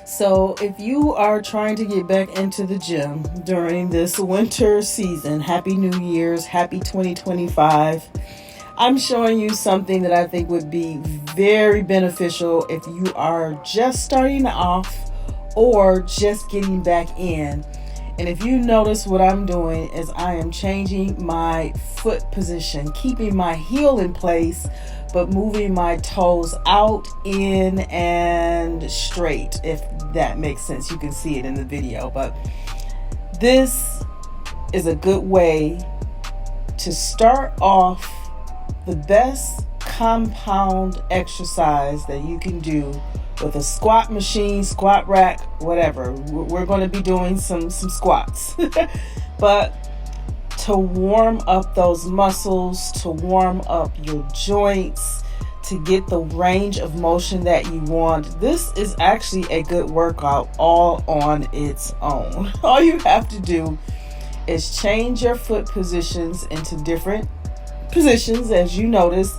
So if you are trying to get back into the gym during this winter season, Happy New Year's, Happy 2025. I'm showing you something that I think would be very beneficial if you are just starting off or just getting back in. And if you notice, what I'm doing is I am changing my foot position, keeping my heel in place, but moving my toes out, in, and straight, if that makes sense. You can see it in the video, but this is a good way to start off the best compound exercise that you can do with a squat machine, squat rack, whatever. We're going to be doing some squats. But to warm up those muscles, to warm up your joints, to get the range of motion that you want, this is actually a good workout all on its own. All you have to do is change your foot positions into different positions, as you notice,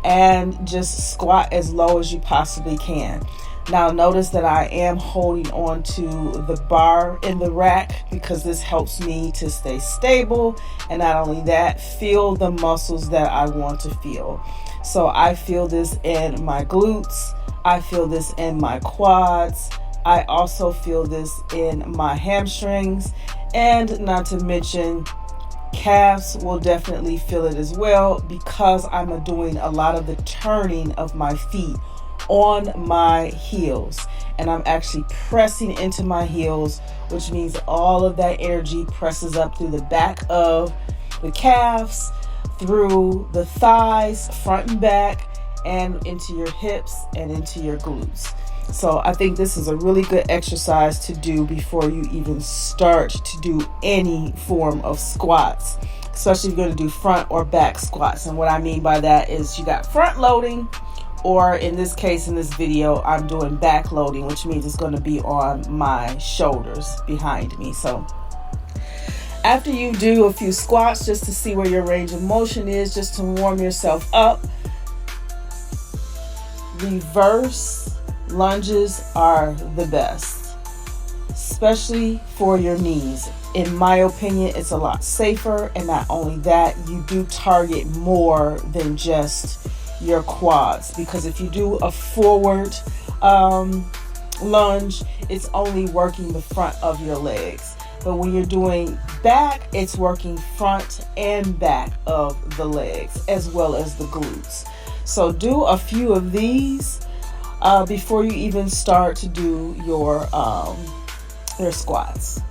and just squat as low as you possibly can. Now notice that I am holding on to the bar in the rack because this helps me to stay stable, and not only that, feel the muscles that I want to feel. So I feel this in my glutes, I feel this in my quads, I also feel this in my hamstrings, and not to mention calves will definitely feel it as well, because I'm doing a lot of the turning of my feet on my heels, and I'm actually pressing into my heels, which means all of that energy presses up through the back of the calves, through the thighs, front and back, and into your hips and into your glutes. So I think this is a really good exercise to do before you even start to do any form of squats, especially if you're going to do front or back squats. And what I mean by that is you got front loading, or in this case, in this video, I'm doing back loading, which means it's going to be on my shoulders behind me. So after you do a few squats, just to see where your range of motion is, just to warm yourself up, reverse lunges are the best, especially for your knees. In my opinion, it's a lot safer, and not only that, you do target more than just your quads, because if you do a forward lunge, it's only working the front of your legs. But when you're doing back, it's working front and back of the legs as well as the glutes. So do a few of these before you even start to do your squats.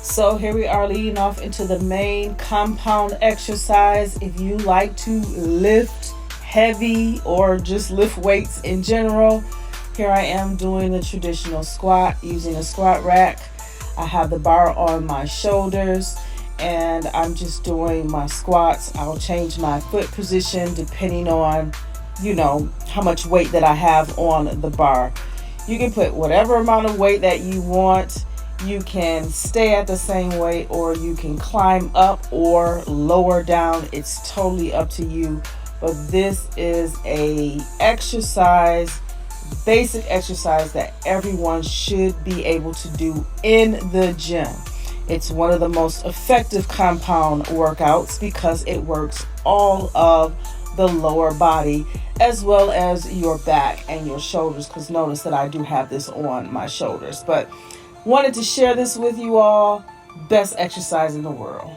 So here we are leading off into the main compound exercise. If you like to lift heavy or just lift weights in general, here I am doing the traditional squat using a squat rack. I have the bar on my shoulders, and I'm just doing my squats. I'll change my foot position depending on, how much weight that I have on the bar. You can put whatever amount of weight that you want. You can stay at the same weight, or you can climb up or lower down. It's totally up to you. But this is a basic exercise that everyone should be able to do in the gym. It's one of the most effective compound workouts because it works all of the lower body as well as your back and your shoulders, because notice that I do have this on my shoulders. But wanted to share this with you all. Best exercise in the world.